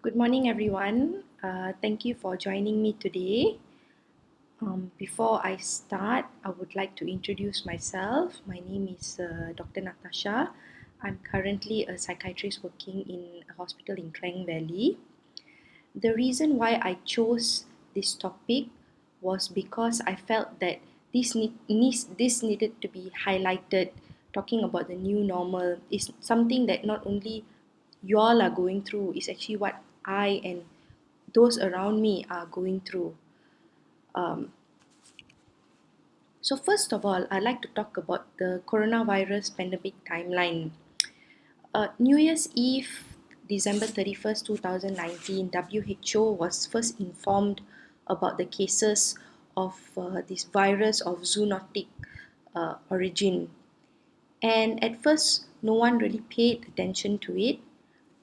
Good morning, everyone. Thank you for joining me today. Before I start, I would like to introduce myself. My name is Dr. Natasya. I'm currently a psychiatrist working in a hospital in Klang Valley. The reason why I chose this topic was because I felt that this needed to be highlighted. Talking about the new normal is something that not only you all are going through, is actually what I and those around me are going through. Um, so first of all, I'd like to talk about the coronavirus pandemic timeline. New Year's Eve, December 31st, 2019, WHO was first informed about the cases of this virus of zoonotic origin. And at first, no one really paid attention to it.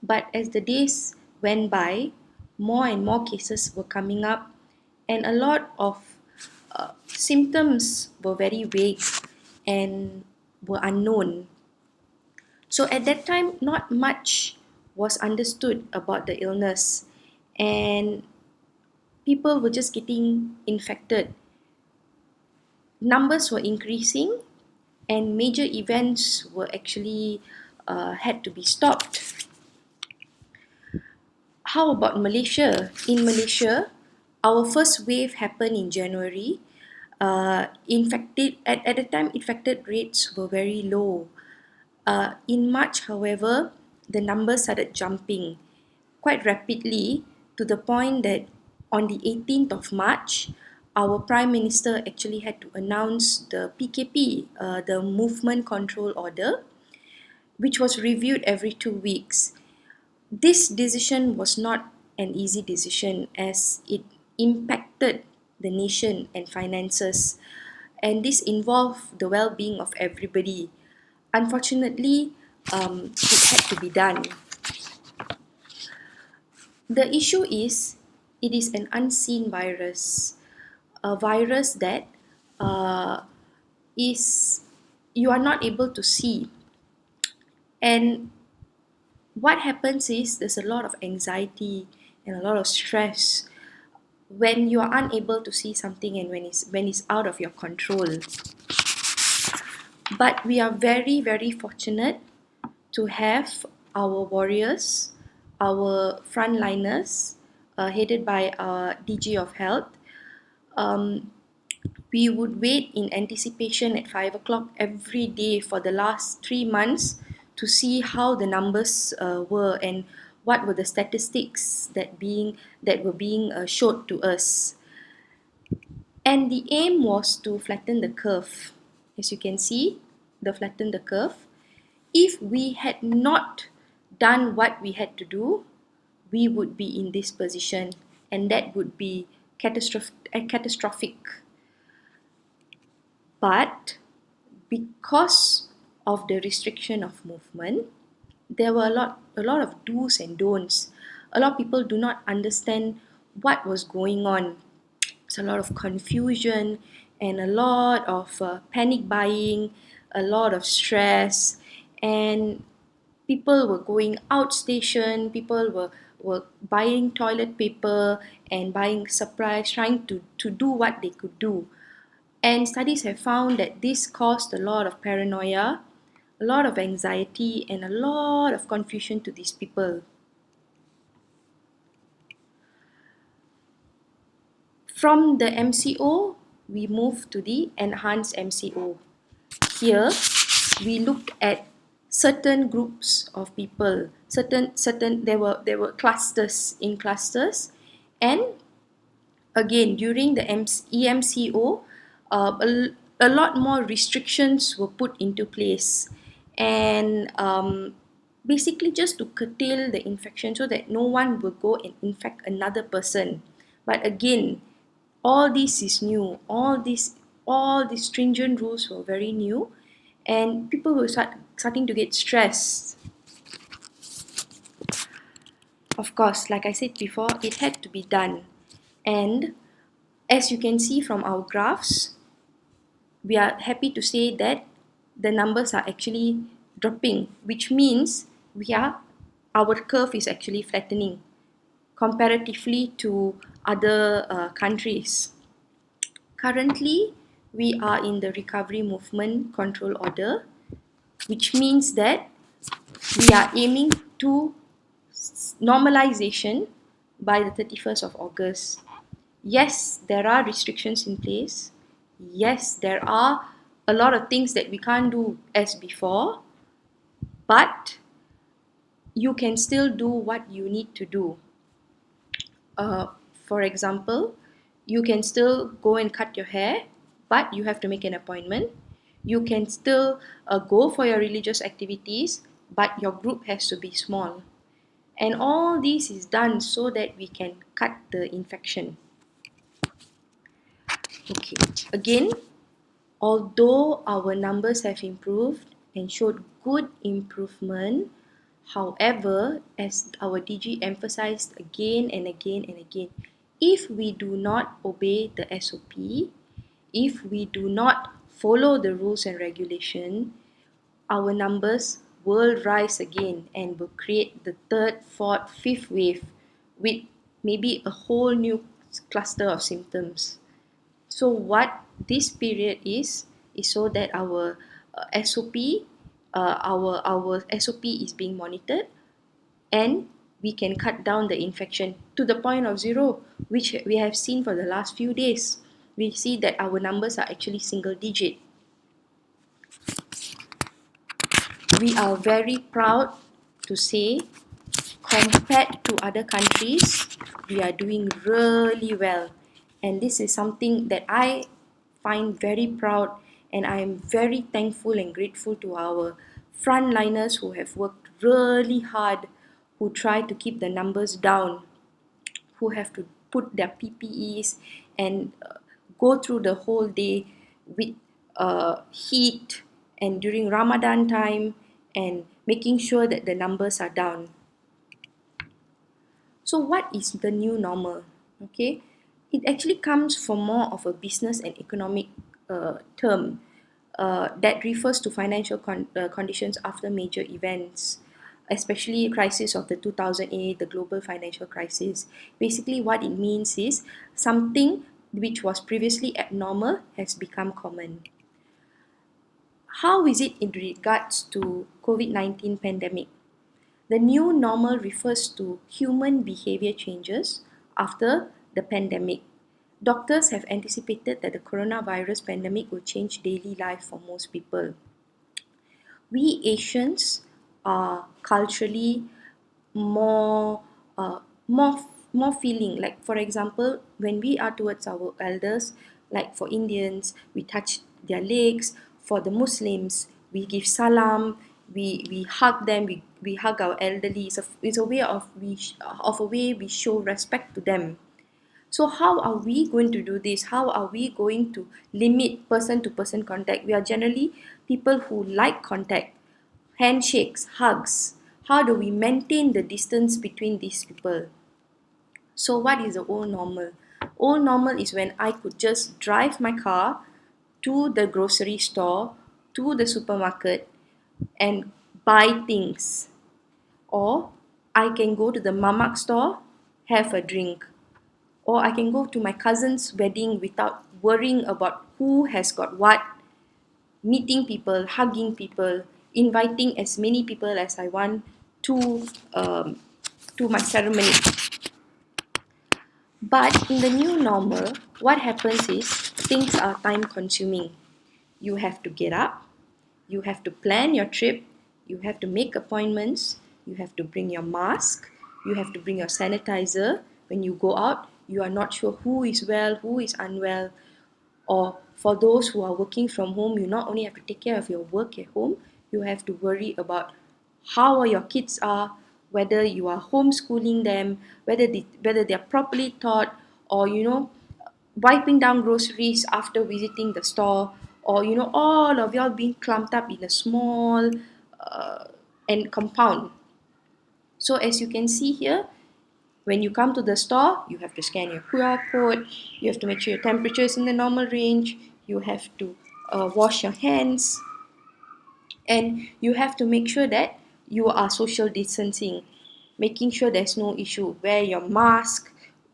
But as the days went by, more and more cases were coming up, and a lot of symptoms were very vague and were unknown. So at that time, not much was understood about the illness, and people were just getting infected. Numbers were increasing, and major events were actually had to be stopped. How about Malaysia? In Malaysia, our first wave happened in January. At the time, infected rates were very low. In March, however, the numbers started jumping quite rapidly to the point that on the 18th of March, our Prime Minister actually had to announce the PKP, the Movement Control Order, which was reviewed every 2 weeks. This decision was not an easy decision as it impacted the nation and finances, and this involved the well being of everybody. Unfortunately, it had to be done. The issue is it is an unseen virus, a virus that uh, is you are not able to see. And what happens is there's a lot of anxiety and a lot of stress when you are unable to see something and when it's out of your control. But we are very, very fortunate to have our warriors, our frontliners, headed by our DG of Health. Um, we would wait in anticipation at 5 o'clock every day for the last 3 months to see how the numbers were and what were the statistics that were being showed to us. And the aim was to flatten the curve. As you can see, the flatten the curve. If we had not done what we had to do, we would be in this position, and that would be catastrophic. But because of the restriction of movement, there were a lot of do's and don'ts. A lot of people do not understand what was going on. There's a lot of confusion and a lot of panic buying, a lot of stress, and people were going outstation, people were buying toilet paper and buying supplies, trying to do what they could do. And studies have found that this caused a lot of paranoia, a lot of anxiety, and a lot of confusion to these people. From the MCO, we moved to the enhanced MCO. Here, we looked at certain groups of people. There were clusters in clusters, and again during the EMCO, a lot more restrictions were put into place, and basically just to curtail the infection so that no one will go and infect another person. But again, all this is new. All these stringent rules were very new, and people were starting to get stressed. Of course, like I said before, it had to be done. And as you can see from our graphs, we are happy to say that the numbers are actually dropping, which means our curve is actually flattening. comparatively to other countries. Currently, we are in the recovery movement control order, which means that we are aiming to normalization by the 31st of August. Yes, there are restrictions in place. Yes, there are a lot of things that we can't do as before, but you can still do what you need to do. Uh, for example, you can still go and cut your hair, but you have to make an appointment. You can still go for your religious activities, but your group has to be small. And all this is done so that we can cut the infection. Okay, again, although our numbers have improved and showed good improvement, however, as our DG emphasized again and again and again, if we do not obey the SOP, if we do not follow the rules and regulation, our numbers will rise again and will create the third, fourth, fifth wave with maybe a whole new cluster of symptoms. So what this period is so that our SOP, our SOP is being monitored, and we can cut down the infection to the point of zero, which we have seen for the last few days. We see that our numbers are actually single digit. We are very proud to say, compared to other countries, we are doing really well. And this is something that I find very proud, and I am very thankful and grateful to our frontliners who have worked really hard, who try to keep the numbers down, who have to put their PPEs and go through the whole day with heat and during Ramadan time and making sure that the numbers are down. So what is the new normal? Okay, it actually comes from more of a business and economic term that refers to financial conditions after major events, especially crisis of the 2008, the global financial crisis. Basically, what it means is something which was previously abnormal has become common. How is it in regards to COVID-19 pandemic? The new normal refers to human behavior changes after the pandemic. Doctors have anticipated that the coronavirus pandemic will change daily life for most people. We Asians are culturally more uh, more more feeling, like for example, when we are towards our elders, like for Indians we touch their legs, for the Muslims we give salam, we hug them, we hug our elderly. It's a way of a way we show respect to them. So how are we going to do this? How are we going to limit person to person contact? We are generally people who like contact, handshakes, hugs. How do we maintain the distance between these people? So what is the old normal? Old normal is when I could just drive my car to the grocery store, to the supermarket, and buy things. Or I can go to the mamak store, have a drink. Or I can go to my cousin's wedding without worrying about who has got what, meeting people, hugging people, inviting as many people as I want um, to my ceremony. But in the new normal, what happens is things are time consuming. You have to get up, you have to plan your trip, you have to make appointments, you have to bring your mask, you have to bring your sanitizer. When you go out, you are not sure who is well, who is unwell. Or for those who are working from home, you not only have to take care of your work at home, you have to worry about how your kids are, whether you are homeschooling them, whether they are properly taught, or wiping down groceries after visiting the store, or all of y'all being clumped up in a small uh, and compound. So as you can see here, when you come to the store, you have to scan your QR code, you have to make sure your temperature is in the normal range, you have to wash your hands, and you have to make sure that you are social distancing. making sure there's no issue, wear your mask,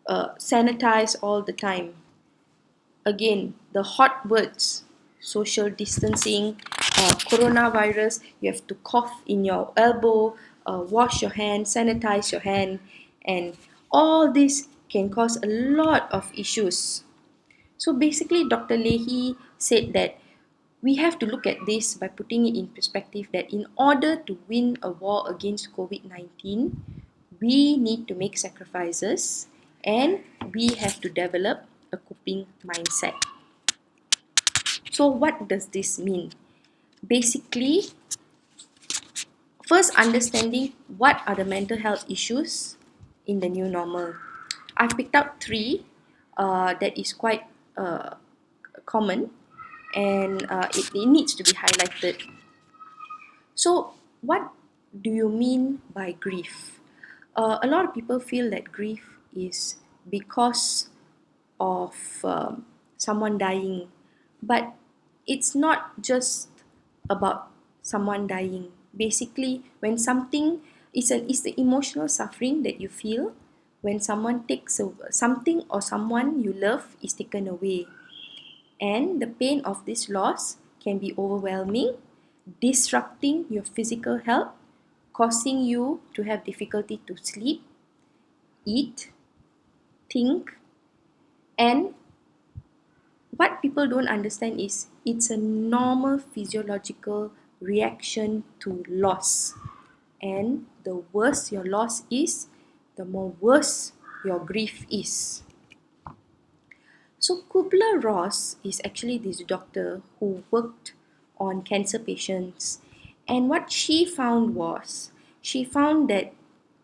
sanitize all the time. Again, the hot words, social distancing, coronavirus, you have to cough in your elbow, wash your hand, sanitize your hand, and all this can cause a lot of issues. So basically, Dr. Leahy said that we have to look at this by putting it in perspective that in order to win a war against COVID-19, we need to make sacrifices and we have to develop a coping mindset. So what does this mean? Basically, first understanding what are the mental health issues in the new normal. I've picked up three that is quite common and it needs to be highlighted. So what do you mean by grief? A lot of people feel that grief is because of someone dying, but it's not just about someone dying. Basically, when something is the emotional suffering that you feel when someone takes something or someone you love is taken away, and the pain of this loss can be overwhelming, disrupting your physical health, causing you to have difficulty to sleep, eat, think, and what people don't understand is it's a normal physiological reaction to loss. And the worse your loss is, the more worse your grief is. So Kübler-Ross is actually this doctor who worked on cancer patients. And what she found that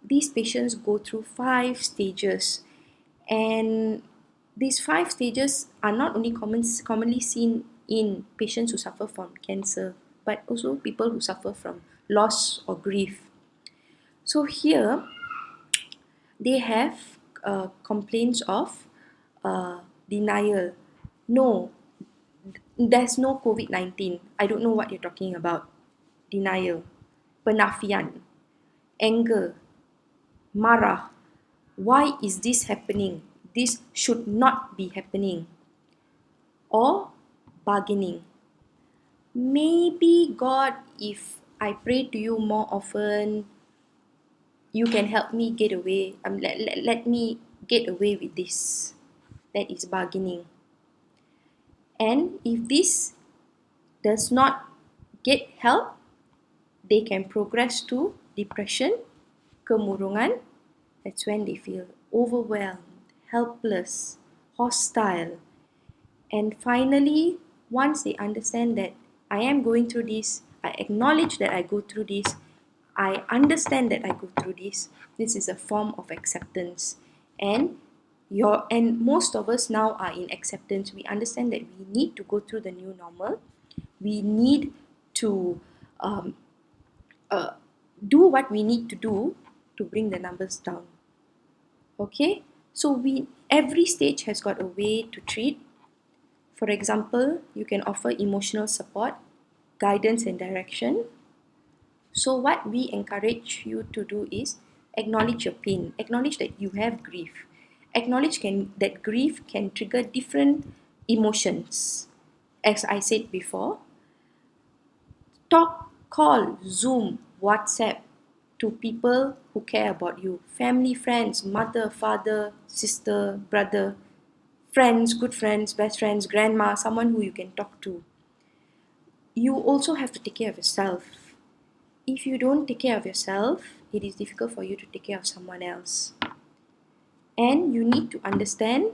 these patients go through 5 stages. And these 5 stages are not only commonly seen in patients who suffer from cancer, but also people who suffer from loss or grief. So here, they have complaints of denial. No, there's no COVID-19. I don't know what you're talking about. Denial, penafian, anger, marah. Why is this happening? This should not be happening. Or bargaining. Maybe God, if I pray to you more often, you can help me get away. Let me get away with this. That is bargaining. And if this does not get help, they can progress to depression, kemurungan. That's when they feel overwhelmed, helpless, hostile. And finally, once they understand that I am going through this, I acknowledge that I go through this, I understand that I go through this is a form of acceptance. And most of us now are in acceptance. We understand that we need to go through the new normal. We need to do what we need to do to bring the numbers down. Okay, so every stage has got a way to treat. For example, you can offer emotional support, guidance and direction. So what we encourage you to do is acknowledge your pain, acknowledge that you have grief, acknowledge that grief can trigger different emotions. As I said before, talk, call, Zoom, WhatsApp to people who care about you, family, friends, mother, father, sister, brother, friends, good friends, best friends, grandma, someone who you can talk to. You also have to take care of yourself. If you don't take care of yourself, it is difficult for you to take care of someone else. And you need to understand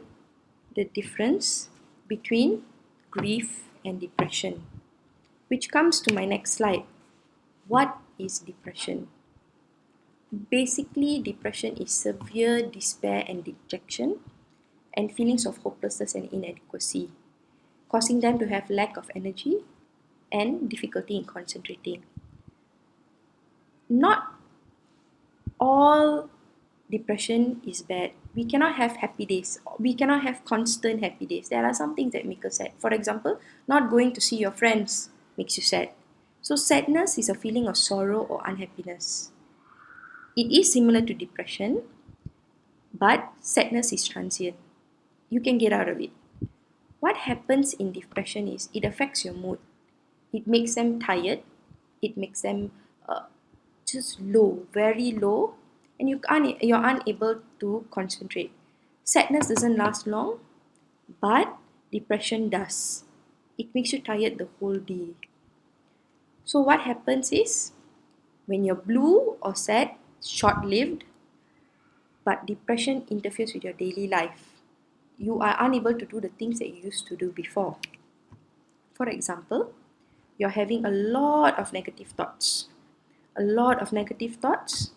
the difference between grief and depression, which comes to my next slide. What is depression? Basically, depression is severe despair and dejection and feelings of hopelessness and inadequacy, causing them to have lack of energy and difficulty in concentrating. Not all depression is bad. We cannot have happy days. We cannot have constant happy days. There are some things that make us sad. For example, not going to see your friends makes you sad. So sadness is a feeling of sorrow or unhappiness. It is similar to depression, but sadness is transient. You can get out of it. What happens in depression is it affects your mood. It makes them tired. It makes them just low, very low, and you're unable to concentrate. Sadness doesn't last long, but depression does. It makes you tired the whole day. So what happens is when you're blue or sad, short-lived, but depression interferes with your daily life. You are unable to do the things that you used to do before. For example, you're having a lot of negative thoughts. A lot of negative thoughts,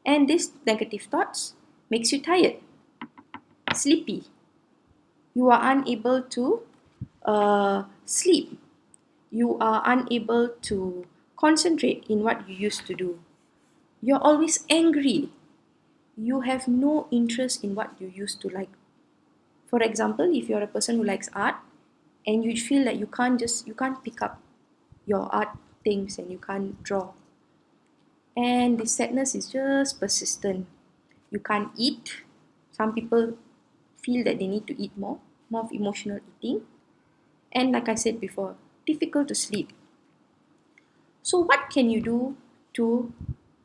and these negative thoughts makes you tired, sleepy. You are unable to sleep. You are unable to concentrate in what you used to do. You're always angry. You have no interest in what you used to like. For example, if you're a person who likes art and you feel that you can't pick up your art things and you can't draw. And the sadness is just persistent. You can't eat. Some people feel that they need to eat more of emotional eating. And like I said before, difficult to sleep. So what can you do to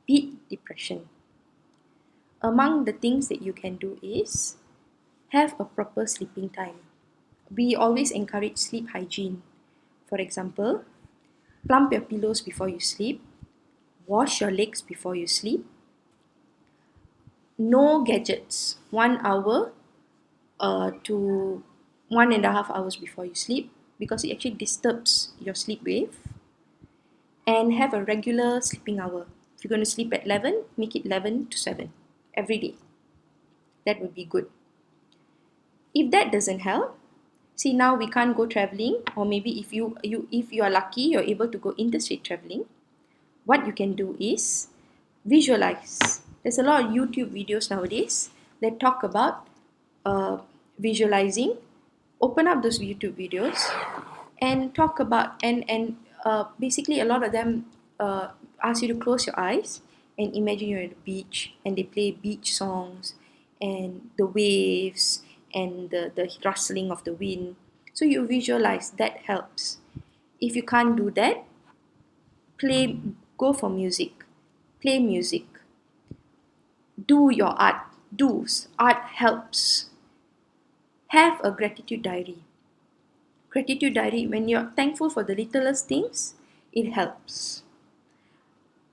beat depression? Among the things that you can do is have a proper sleeping time. We always encourage sleep hygiene. For example, plump your pillows before you sleep, wash your legs before you sleep, no gadgets, 1 hour to 1.5 hours before you sleep because it actually disturbs your sleep wave, and have a regular sleeping hour. If you're going to sleep at 11, make it 11 to 7 every day. That would be good. If that doesn't help, see, now we can't go traveling, or maybe if you are lucky, you're able to go interstate traveling. What you can do is visualize. There's a lot of YouTube videos nowadays that talk about visualizing. Open up those YouTube videos and talk about and basically a lot of them ask you to close your eyes and imagine you're at the beach and they play beach songs and the waves and the rustling of the wind. So you visualize, that helps. If you can't do that, go for music, play music, do your art. Art helps. Have a gratitude diary. Gratitude diary, when you're thankful for the littlest things, it helps.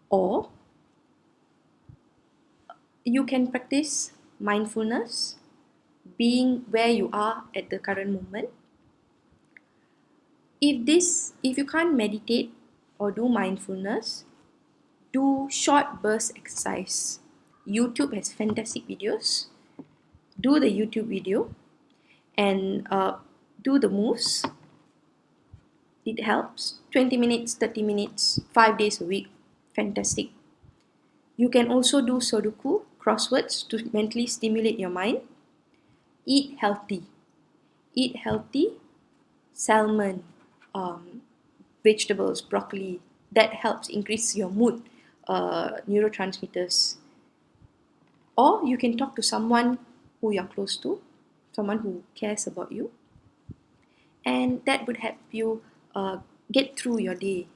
Or you can practice mindfulness, being where you are at the current moment. If you can't meditate or do mindfulness, do short burst exercise. YouTube has fantastic videos. Do the YouTube video and do the moves. It helps. 20 minutes, 30 minutes, 5 days a week. Fantastic. You can also do Sudoku, crosswords, to mentally stimulate your mind. Eat healthy. Eat healthy. Salmon, vegetables, broccoli. That helps increase your mood, neurotransmitters. Or you can talk to someone who you're close to, someone who cares about you, and that would help you get through your day.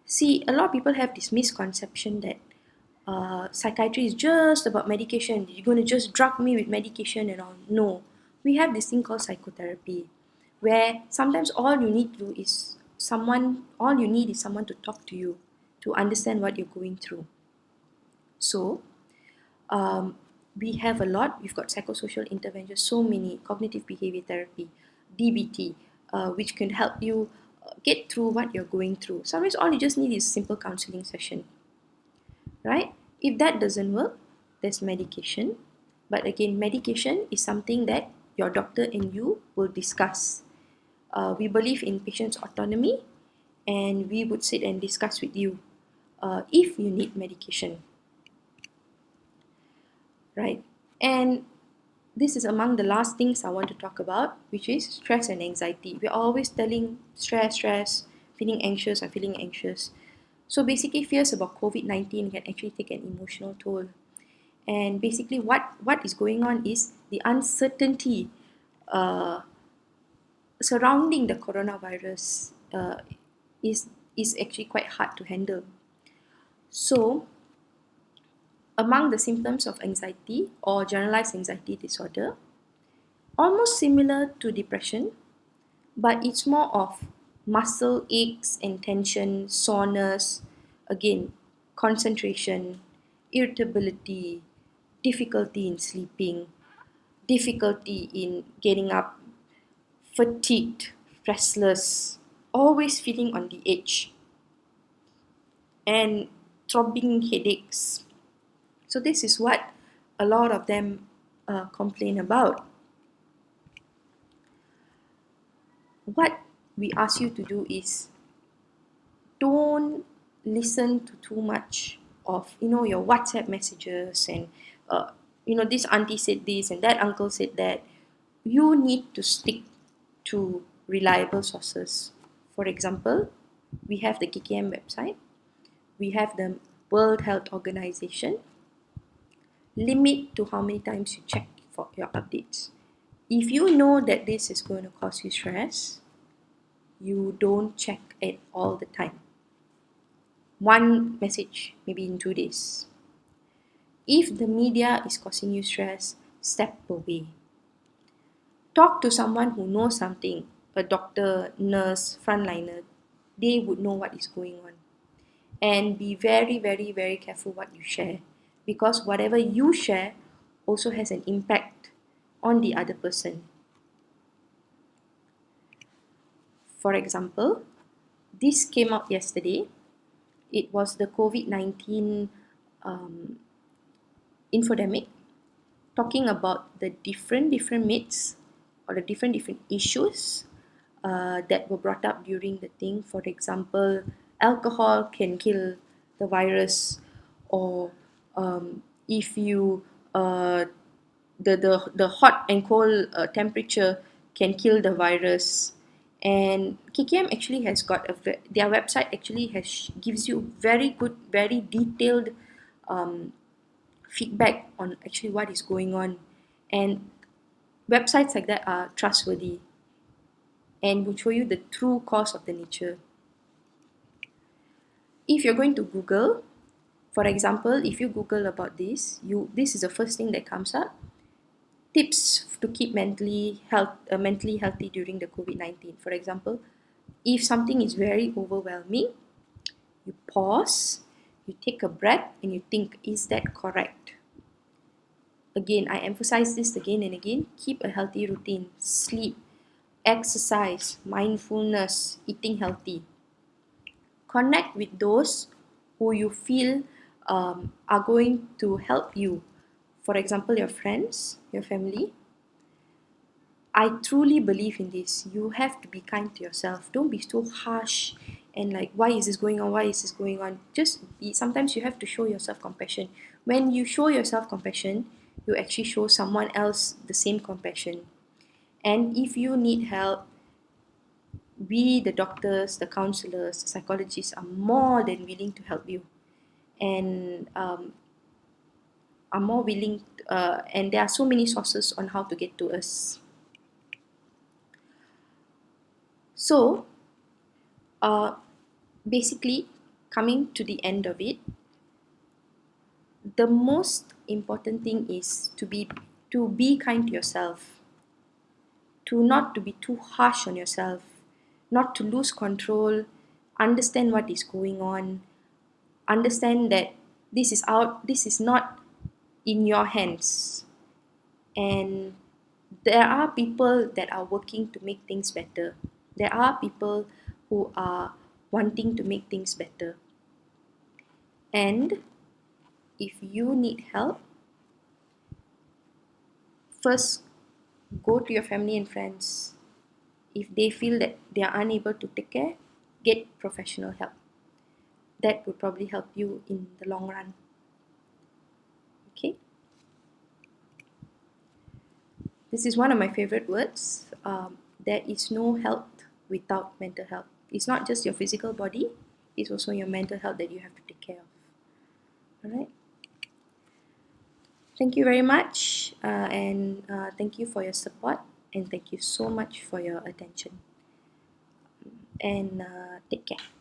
See, a lot of people have this misconception that psychiatry is just about medication. You're going to just drug me with medication and all. No, we have this thing called psychotherapy, where sometimes all you need is someone to talk to you, to understand what you're going through. So, we have a lot. We've got psychosocial interventions, so many, cognitive behavior therapy, DBT, which can help you get through what you're going through. Sometimes all you just need is a simple counseling session, right? If that doesn't work, there's medication. But again, medication is something that your doctor and you will discuss. We believe in patient's autonomy, and we would sit and discuss with you if you need medication. Right? And this is among the last things I want to talk about, which is stress and anxiety. We're always telling stress, feeling anxious, I'm feeling anxious. So basically, fears about COVID-19 can actually take an emotional toll. And basically, what is going on is the uncertainty uh, surrounding the coronavirus is actually quite hard to handle. So, among the symptoms of anxiety or generalized anxiety disorder, almost similar to depression, but it's more of muscle aches and tension, soreness, again, concentration, irritability, difficulty in sleeping, difficulty in getting up, fatigued, restless, always feeling on the edge, and throbbing headaches. So, this is what a lot of them complain about. What we ask you to do is don't listen to too much of your WhatsApp messages and this auntie said this and that uncle said that. You need to stick to reliable sources. For example, we have the KKM website, we have the World Health Organization. Limit to how many times you check for your updates. If you know that this is going to cause you stress, you don't check it all the time. One message, maybe in 2 days. If the media is causing you stress, step away. Talk to someone who knows something, a doctor, nurse, frontliner. They would know what is going on. And be very, very, very careful what you share, because whatever you share also has an impact on the other person. For example, this came out yesterday. It was the COVID-19 um, infodemic, talking about the different myths or the different issues that were brought up during the thing. For example, alcohol can kill the virus, or if you the hot and cold temperature can kill the virus. And KKM actually has got their website actually gives you very good, very detailed feedback on actually what is going on. And websites like that are trustworthy and will show you the true cause of the nature. If you're going to Google, for example, if you Google about this is the first thing that comes up. Tips to keep mentally healthy during the COVID-19. For example, if something is very overwhelming, you pause, you take a breath, and you think, is that correct? Again, I emphasize this again and again. Keep a healthy routine. Sleep, exercise, mindfulness, eating healthy. Connect with those who you feel are going to help you. For example, your friends, your family. I truly believe in this. You have to be kind to yourself. Don't be so harsh and like, why is this going on? Why is this going on? Sometimes you have to show yourself compassion. When you show yourself compassion, you actually show someone else the same compassion. And if you need help, we, the doctors, the counselors, the psychologists, are more than willing to help you, and are more willing. And there are so many sources on how to get to us. So, uh, basically, coming to the end of it, the most important thing is to be kind to yourself, to not to be too harsh on yourself, not to lose control, understand what is going on, understand that this is not in your hands, and there are people that are working to make things better. There are people who are wanting to make things better. And if you need help, first go to your family and friends. If they feel that they are unable to take care, get professional help. That would probably help you in the long run. Okay? This is one of my favorite words. There is no health without mental health. It's not just your physical body, it's also your mental health that you have to take care of. Alright. Thank you very much, and thank you for your support, and thank you so much for your attention. And take care.